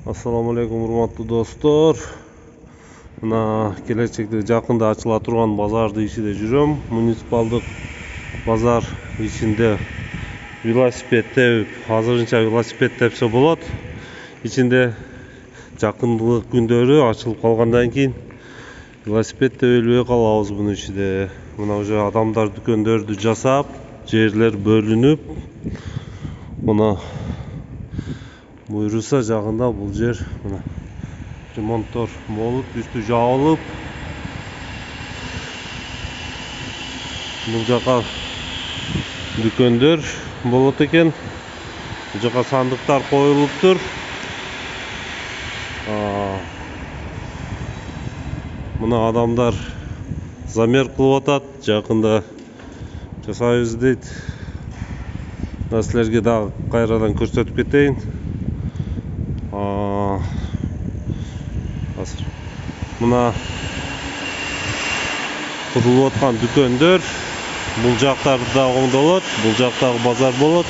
Assalamu alaikum урматтуу достор. Мына келечекте жакында ачыла турган базарды ичинде жүрөм. Муниципалдык базар ичинде велосипед тебип, азырынча велосипед тепсе болот. Ичинде жакындык күндөрү ачылып калгандан кийин велосипед тебе элбей калабыз мунун ичинде. Мына уже адамдар дүкөндөрдү жасап, жерлер бөлүнүп, мына буйруса жагында бул жер мына ремонттор болуп, үстү жабылып, бул жака дүкөндөр болот экен. Бул жака сандыктар коюлуптур. Мына адамдар замер кылып атат, жакында жасайбыз дейт. Силерге дагы кайрадан көрсөтүп кетейин. Мына курулуп аткан дүкөндөр, бул жактарды да оңдолот, бул жактагы базар болот.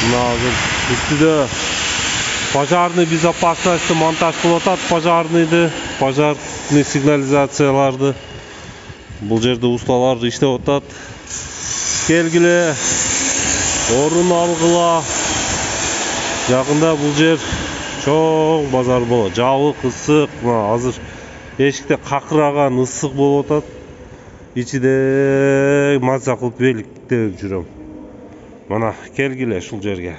Мына үстүдө пожарный безопасности монтаж кылып атат, пожарный сигнализацияларды. Бул жерде усталар иштеп атат. Келгиле, орун алгыла. Жакында бул жер чоң базар болот. Жабык, ысык, азыр эшикте какыраган ысык болуп атат. Ичиде маза кылып велик тебип жүрөм. Мына келгиле ушул жерге.